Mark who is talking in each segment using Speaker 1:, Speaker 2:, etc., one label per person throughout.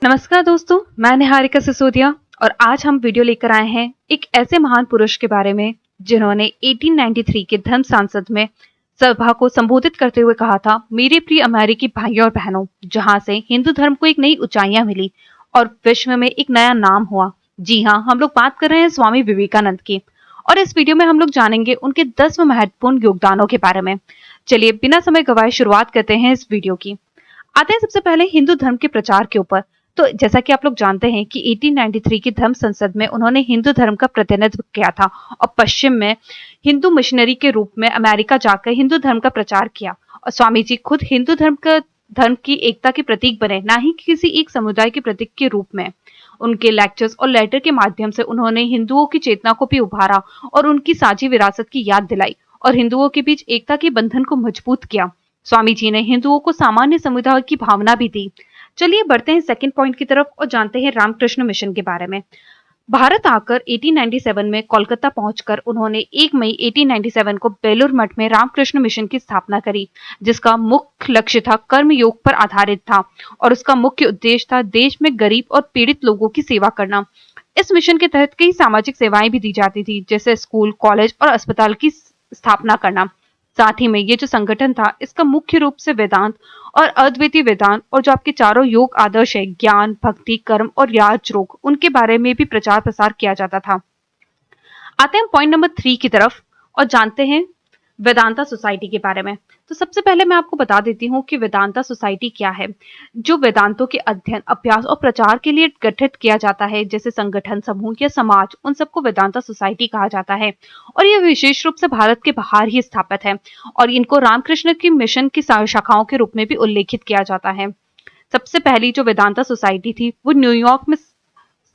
Speaker 1: नमस्कार दोस्तों, मैं निहारिका सिसोदिया और आज हम वीडियो लेकर आए हैं एक ऐसे महान पुरुष के बारे में जिन्होंने 1893 के धर्म संसद में सभा को संबोधित करते हुए कहा था, मेरे प्रिय अमेरिकी भाइयों और बहनों, जहां से हिंदू धर्म को एक नई ऊंचाइयां मिली और विश्व में एक नया नाम हुआ। जी हाँ, हम लोग बात कर रहे हैं स्वामी विवेकानंद की और इस वीडियो में हम लोग जानेंगे उनके 10 महत्वपूर्ण योगदानों के बारे में। चलिए बिना समय गवाए शुरुआत करते हैं इस वीडियो की। आते हैं सबसे पहले हिंदू धर्म के प्रचार के ऊपर। तो जैसा कि आप लोग जानते हैं कि 1893 की धर्म संसद में उन्होंने हिंदू धर्म का प्रतिनिधित्व किया था और पश्चिम में हिंदू मिशनरी के रूप में अमेरिका जाकर हिंदू धर्म का प्रचार किया। और स्वामी जी खुद हिंदू धर्म की एकता के प्रतीक बने, ना ही किसी एक समुदाय के प्रतीक के रूप में। उनके लेक्चर्स और लेटर के माध्यम से उन्होंने हिंदुओं की चेतना को भी उभारा और उनकी साझी विरासत की याद दिलाई और हिंदुओं के बीच एकता के बंधन को मजबूत किया। स्वामी जी ने हिंदुओं को सामान्य समुदाय की भावना भी दी। चलिए बढ़ते हैं सेकंड पॉइंट की तरफ और जानते हैं रामकृष्ण मिशन के बारे में। भारत आकर 1897 में कोलकाता पहुंचकर उन्होंने 1 मई 1897 को बेलूर मठ में रामकृष्ण मिशन की स्थापना करी, जिसका मुख्य लक्ष्य था कर्म योग पर आधारित था और उसका मुख्य उद्देश्य था देश में गरीब और पीड़ित लोगों की सेवा करना। इस मिशन के तहत कई सामाजिक सेवाएं भी दी जाती थी, जैसे स्कूल, कॉलेज और अस्पताल की स्थापना करना। साथ ही में ये जो संगठन था, इसका मुख्य रूप से वेदांत और अद्वैतीय वेदांत और जो आपके चारों योग आदर्श है, ज्ञान, भक्ति, कर्म और राजयोग, उनके बारे में भी प्रचार प्रसार किया जाता था। आते हैं पॉइंट नंबर 3 की तरफ और जानते हैं वेदांता सोसाइटी के बारे में। तो सबसे पहले मैं आपको बता देती हूँ कि वेदांता सोसाइटी क्या है, जो वेदांतों के अध्ययन, अभ्यास और प्रचार के लिए गठित किया जाता है, जैसे संगठन, समूह या समाज, उन सबको वेदांता सोसाइटी कहा जाता है। और ये विशेष रूप से भारत के बाहर ही स्थापित है और इनको रामकृष्ण की मिशन की शाखाओं के रूप में भी उल्लेखित किया जाता है। सबसे पहली जो वेदांता सोसाइटी थी वो न्यूयॉर्क में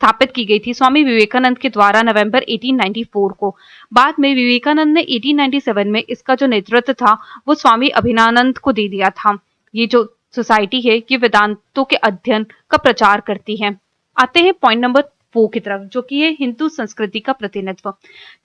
Speaker 1: स्थापित की गई थी स्वामी विवेकानंद के द्वारा नवंबर 1894 को। बाद में विवेकानंद ने 1897 में इसका जो नेतृत्व था वो स्वामी अभिनानंद को दे दिया था। ये जो सोसाइटी है ये वेदांतों के अध्ययन का प्रचार करती है। आते हैं पॉइंट नंबर 4 की तरफ, जो कि है हिंदू संस्कृति का प्रतिनिधित्व।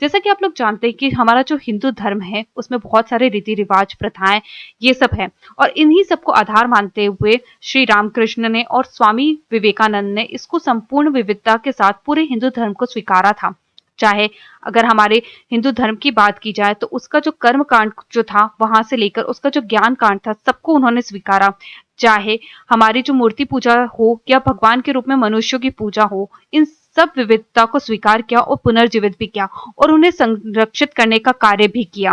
Speaker 1: जैसा कि आप लोग जानते हैं कि हमारा जो हिंदू धर्म है उसमें बहुत सारे रीति रिवाज, प्रथाएं, ये सब है और इन्हीं सबको आधार मानते हुए श्री रामकृष्ण ने और स्वामी विवेकानंद ने इसको संपूर्ण विविधता के साथ पूरे हिंदू धर्म को स्वीकारा था। चाहे अगर हमारे हिंदू धर्म की बात की जाए तो उसका जो कर्म कांड जो था वहां से लेकर उसका जो ज्ञान कांड था, सबको उन्होंने स्वीकारा। चाहे हमारी जो मूर्ति पूजा हो या भगवान के रूप में मनुष्यों की पूजा हो, इन सब विविधता को स्वीकार किया और पुनर्जीवित भी किया और उन्हें संरक्षित करने का कार्य भी किया।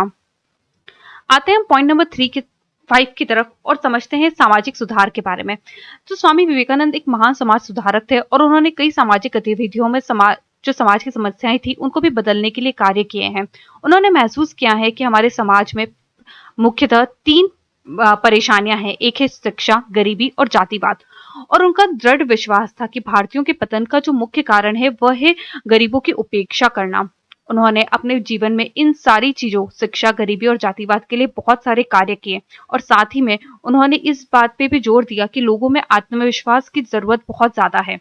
Speaker 1: आते हैं पॉइंट नंबर 5 की तरफ और समझते हैं सामाजिक सुधार के बारे में। तो स्वामी विवेकानंद एक महान समाज सुधारक थे और उन्होंने कई सामाजिक गतिविधियों में समाज की समस्याएं थी उनको भी बदलने के लिए कार्य किए हैं। उन्होंने महसूस किया है कि हमारे समाज में मुख्यतः 3 परेशानियां हैं। एक है शिक्षा, गरीबी और जातिवाद। और उनका दृढ़ विश्वास था कि भारतीयों के पतन का जो मुख्य कारण है वह है गरीबों की उपेक्षा करना। उन्होंने अपने जीवन में इन सारी चीजों, शिक्षा, गरीबी और जातिवाद के लिए बहुत सारे कार्य किए और साथ ही में उन्होंने इस बात पे भी जोर दिया कि लोगों में आत्मविश्वास की जरूरत बहुत ज्यादा है।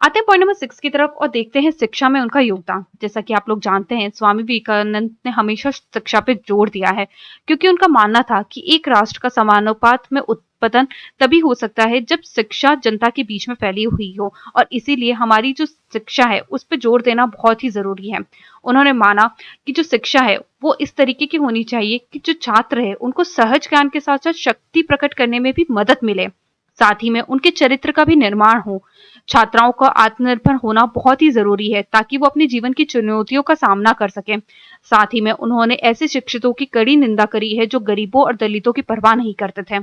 Speaker 1: आते हैं पॉइंट नंबर 6 की तरफ और देखते हैं शिक्षा में उनका योगदान। जैसा कि आप लोग जानते हैं स्वामी विवेकानंद ने हमेशा शिक्षा पे जोर दिया है, क्योंकि उनका मानना था कि एक राष्ट्र का समानुपात में उत्पतन तभी हो सकता है जब शिक्षा जनता के बीच में फैली हुई हो और इसीलिए हमारी जो शिक्षा है उस पर जोर देना बहुत ही जरूरी है। उन्होंने माना कि जो शिक्षा है वो इस तरीके की होनी चाहिए कि जो छात्र है उनको सहज ज्ञान के साथ साथ शक्ति प्रकट करने में भी मदद मिले, साथ ही में उनके चरित्र का भी निर्माण हो। छात्राओं का आत्मनिर्भर होना बहुत ही जरूरी है ताकि वो अपने जीवन की चुनौतियों का सामना कर सकें। साथ ही में उन्होंने ऐसे शिक्षितों की कड़ी निंदा करी है जो गरीबों और दलितों की परवाह नहीं करते थे।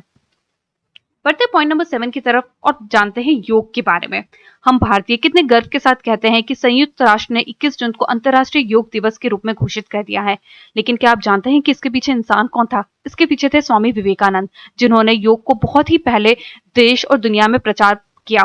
Speaker 1: बढ़ते पॉइंट नंबर 7 की तरफ और जानते हैं योग के बारे में। हम भारतीय कितने गर्व के साथ कहते हैं कि संयुक्त राष्ट्र ने 21 जून को अंतर्राष्ट्रीय योग दिवस के रूप में घोषित कर दिया है, लेकिन क्या आप जानते हैं कि इसके पीछे इंसान कौन था? इसके पीछे थे स्वामी विवेकानंद, जिन्होंने योग को बहुत ही पहले देश और दुनिया में प्रचार किया।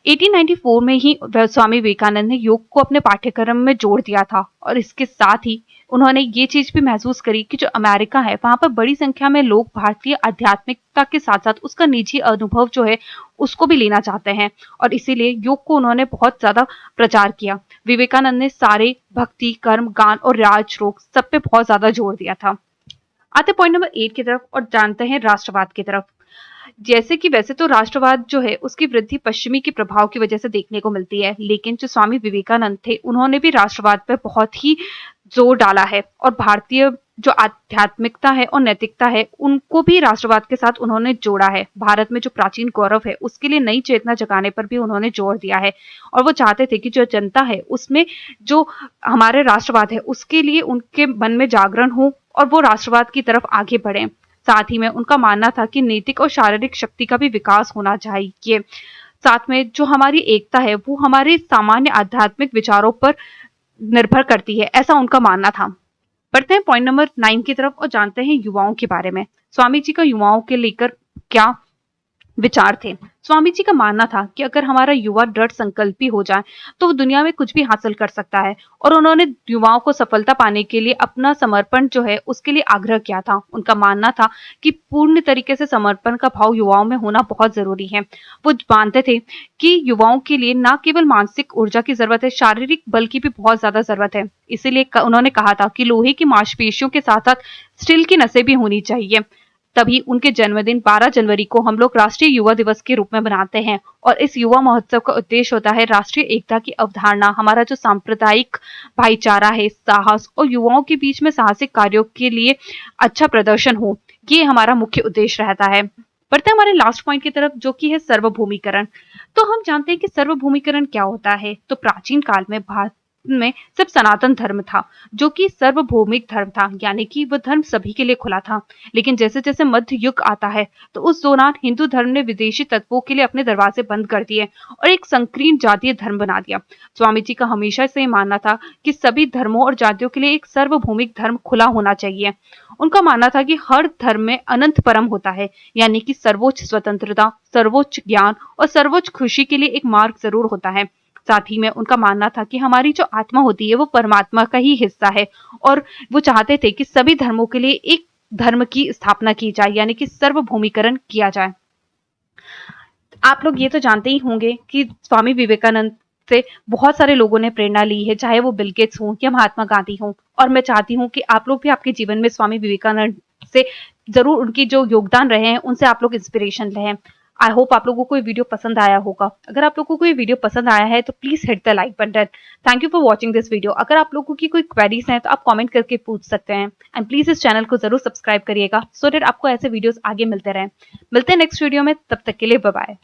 Speaker 1: 1894 में ही स्वामी विवेकानंद ने योग को अपने पाठ्यक्रम में जोड़ दिया था और इसके साथ ही उन्होंने ये चीज भी महसूस करी कि जो अमेरिका है वहां पर बड़ी संख्या में लोग भारतीय आध्यात्मिकता के साथ साथ उसका निजी अनुभव जो है उसको भी लेना चाहते हैं और इसीलिए योग को उन्होंने बहुत ज्यादा प्रचार किया। विवेकानंद ने सारे भक्ति, कर्म, गान और राजयोग सब पे बहुत ज्यादा जोर दिया था। आते पॉइंट नंबर 8 की तरफ और जानते हैं राष्ट्रवाद की तरफ। जैसे कि वैसे तो राष्ट्रवाद जो है उसकी वृद्धि पश्चिमी के प्रभाव की वजह से देखने को मिलती है, लेकिन जो स्वामी विवेकानंद थे उन्होंने भी राष्ट्रवाद पर बहुत ही जोर डाला है और भारतीय जो आध्यात्मिकता है और नैतिकता है उनको भी राष्ट्रवाद के साथ उन्होंने जोड़ा है। भारत में जो प्राचीन गौरव है उसके लिए नई चेतना जगाने पर भी उन्होंने जोर दिया है और वो चाहते थे कि जो जनता है उसमें जो हमारे राष्ट्रवाद है उसके लिए उनके मन में जागरण हो और वो राष्ट्रवाद की तरफ आगे बढ़े। साथ ही में उनका मानना था कि नैतिक और शारीरिक शक्ति का भी विकास होना चाहिए। साथ में जो हमारी एकता है वो हमारे सामान्य आध्यात्मिक विचारों पर निर्भर करती है, ऐसा उनका मानना था। बढ़ते हैं पॉइंट नंबर 9 की तरफ और जानते हैं युवाओं के बारे में। स्वामी जी का युवाओं के लेकर क्या विचार थे। स्वामी जी का मानना था कि अगर हमारा युवा दृढ़ संकल्पी हो जाए तो वो दुनिया में कुछ भी हासिल कर सकता है और उन्होंने युवाओं को सफलता पाने के लिए अपना समर्पण जो है उसके लिए आग्रह किया था। उनका मानना था कि पूर्ण तरीके से समर्पण का भाव युवाओं में होना बहुत जरूरी है। वो मानते थे कि युवाओं के लिए न केवल मानसिक ऊर्जा की जरूरत है, शारीरिक बल की भी बहुत ज्यादा जरूरत है। इसीलिए उन्होंने कहा था कि लोहे की मांसपेशियों के साथ साथ स्टील की नसें भी होनी चाहिए। तभी उनके जन्मदिन 12 जनवरी को हम लोग राष्ट्रीय युवा दिवस के रूप में मनाते हैं और इस युवा महोत्सव का उद्देश्य होता है राष्ट्रीय एकता की अवधारणा, हमारा जो सांप्रदायिक भाईचारा है, साहस और युवाओं के बीच में साहसिक कार्यों के लिए अच्छा प्रदर्शन हो, ये हमारा मुख्य उद्देश्य रहता है। बढ़ते हैं हमारे लास्ट पॉइंट की तरफ जो कि है सार्वभौमिकरण। तो हम जानते हैं कि सार्वभौमिकरण क्या होता है। तो प्राचीन काल में भारत में सिर्फ सनातन धर्म था जो कि सार्वभौमिक धर्म था, यानी कि वह धर्म सभी के लिए खुला था। लेकिन जैसे जैसे मध्य युग आता है तो उस दौरान हिंदू धर्म ने विदेशी तत्वों के लिए अपने दरवाजे बंद कर दिए और एक संकीर्ण जातीय धर्म बना दिया। स्वामी जी का हमेशा से मानना था कि सभी धर्मों और जातियों के लिए एक सार्वभौमिक धर्म खुला होना चाहिए। उनका मानना था कि हर धर्म में अनंत परम होता है, यानी कि सर्वोच्च स्वतंत्रता, सर्वोच्च ज्ञान और सर्वोच्च खुशी के लिए एक मार्ग जरूर होता है। साथ ही में उनका मानना था कि हमारी जो आत्मा होती है वो परमात्मा का ही हिस्सा है और वो चाहते थे कि सभी धर्मों के लिए एक धर्म की स्थापना की जाए, यानी कि सार्वभौमिकरण किया जाए। आप लोग ये तो जानते ही होंगे कि स्वामी विवेकानंद से बहुत सारे लोगों ने प्रेरणा ली है, चाहे वो बिल गेट्स हों या महात्मा गांधी हों। और मैं चाहती हूँ कि आप लोग भी आपके जीवन में स्वामी विवेकानंद से जरूर उनकी जो योगदान रहे हैं उनसे आप लोग इंस्पिरेशन लें। आई होप आप लोगों को ये वीडियो पसंद आया होगा। अगर आप लोगों को ये वीडियो पसंद आया है तो please hit the like button. Thank you for watching this video. अगर आप लोगों की कोई क्वेरीज हैं तो आप कमेंट करके पूछ सकते हैं एंड प्लीज इस चैनल को जरूर सब्सक्राइब करिएगा सो दैट आपको ऐसे वीडियोस आगे मिलते रहें। मिलते हैं नेक्स्ट वीडियो में, तब तक के लिए बाय बाय।